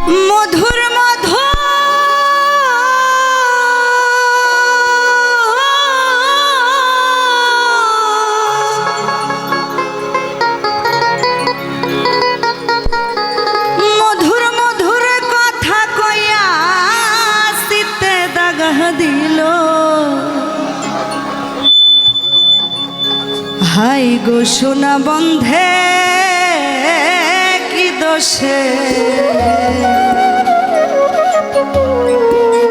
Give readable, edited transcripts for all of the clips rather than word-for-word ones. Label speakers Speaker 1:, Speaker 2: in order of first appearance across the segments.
Speaker 1: মধুর মধু মধুর মধুর কথা কইয়া শীতে দাগা দিল হাই গো সোনা বন্ধে কি দোষে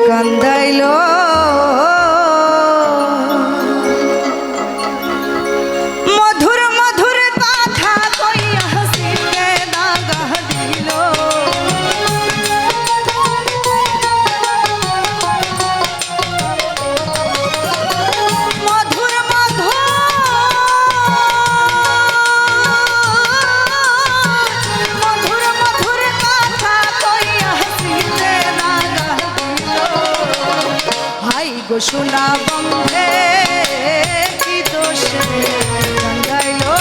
Speaker 1: কান্দাইলো মধুর মধুর কথা কইয়া শীতে দাগা দিল মধুর মধুর মধুর মধুর কথা কইয়া শীতে দাগা দিল হাই গো সোনা বন্ধে কি দোষে কান্দাইলো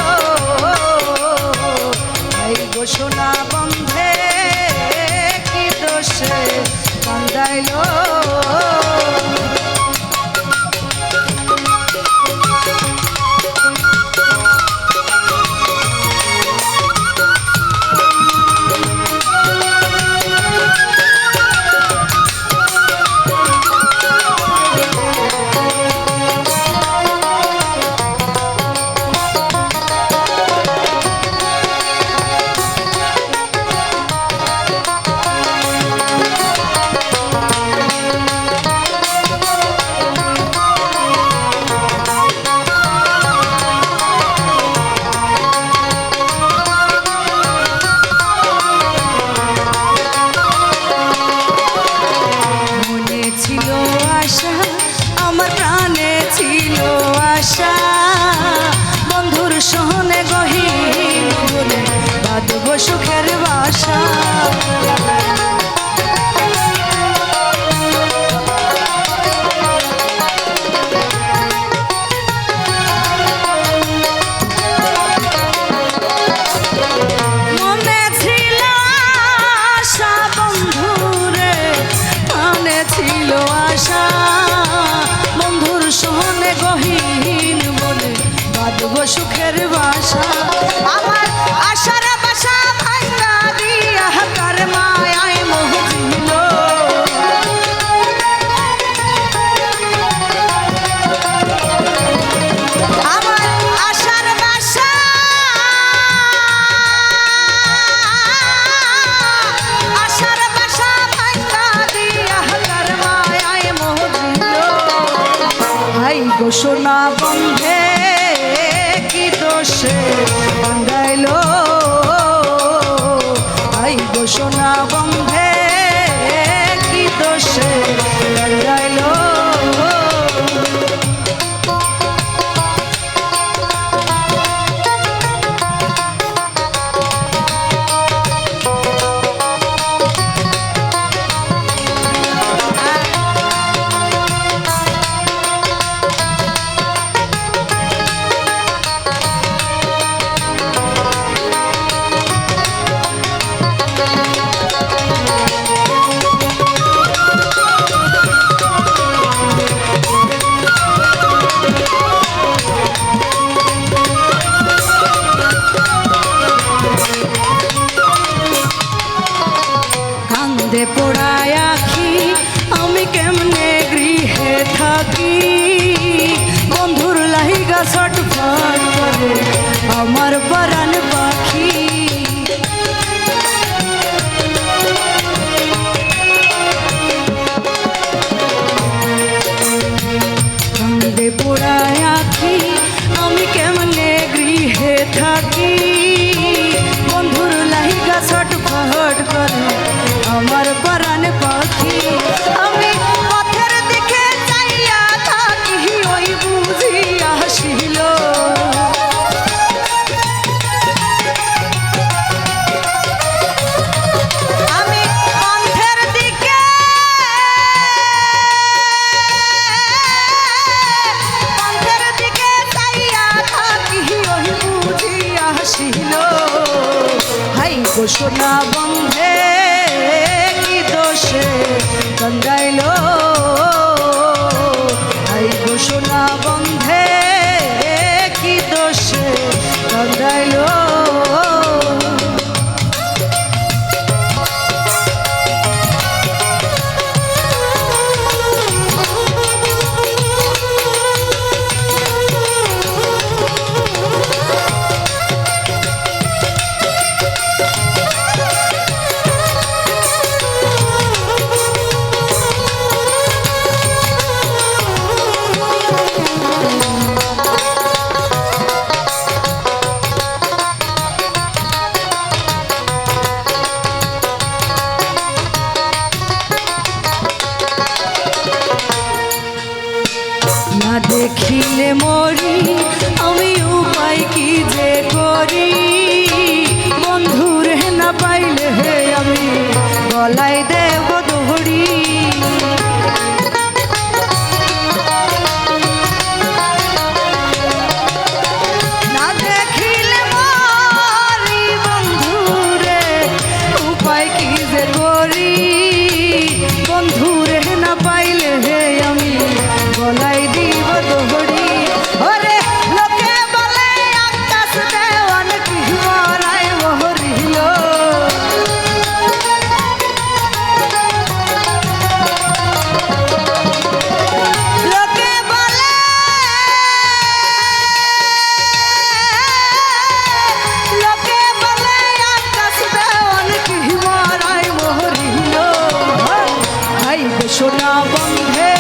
Speaker 1: হাই গো সোনা বন্ধে কি দোষে কান্দাইলো আমার প্রাণে ছিল আশা বন্ধুর সহনে গহীন বলে বাঁধব সুখের বাসা মনে ছিল আশা বন্ধুরে প্রাণে ছিল আশা বন্ধুর সহনে গহীন বলে বাঁধব সুখের বাসা আমার আশার বাসা ভাঙা দিয়া কার মায়ায় মোহিল আমার আশার বাসা আশার বাসা ভাঙা দিয়া কার মায়ায় মোহিল হাই গো সোনা বন্ধে কি দোষে কান্দাইলো হাই গো সোনা বন্ধে কি দোষে কান্দাইলো কান্দে পোড়ায় আখি আমি কেমনে গৃহে থাকি বন্ধুর লাহিগা ছটফট করে আমার পরাণ পাখি কান্দে পোড়ায় আখি আমি কেমনে গৃহে থাকি বন্ধুর লাহিগা ছটফট করে আমার পরাণ পাখি আমি পথের দিকে চাইয়া থাকি ওই বুঝি আসিল আমি পথের দিকে চাইয়া থাকি ওই বুঝি আসিল হাই গো সোনা বন্ধে দেখিলে মরি আমি উপায় কি যে করি বন্ধুরে না পাইলে আমি গলায় দেব দড়ি না দেখিলে মরি বন্ধুরে উপায় কি যে করি বন্ধুরে না পাইলে আমি গলায় দিব দড়ি ওরে লোকে বলে আকাশ দেওয়ান কি মরাই মরিল লোকে বলে আকাশ দেওয়ান কি মরাই মরিল সোনা বন্ধে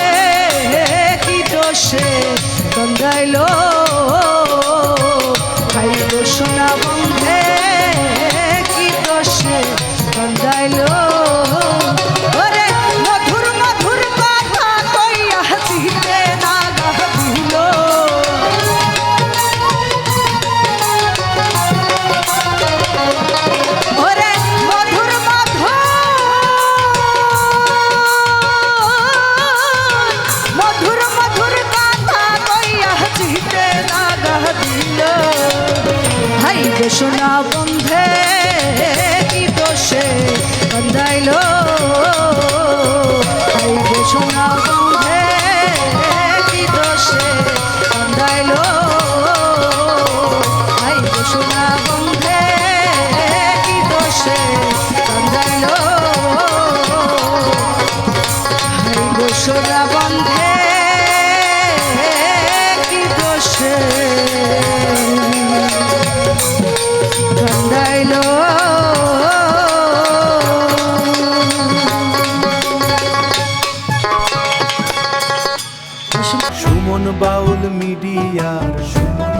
Speaker 1: কি দোষে গঙ্গাইল খাইল সোনা বন্ধে কি দোষে গঙ্গাইল ওরে মধুর মধুর কথা কইয়া দিতে না গাহিল ওরে মধুর মধুর মধুর কথা কইয়া চিতে লাগা দিল হাই রে সোনা বন্ধে কি দোষে বন্ধাইল হাই রে সোনা বন্ধে কি দোষে বন্ধাইল হাই রে সোনা বন্ধে কি দোষে বন্ধাইল হাই রে সোনা বন্ধে কি দোষে বন্ধাইল
Speaker 2: সুমন বাউল মিডিয়ার সুমন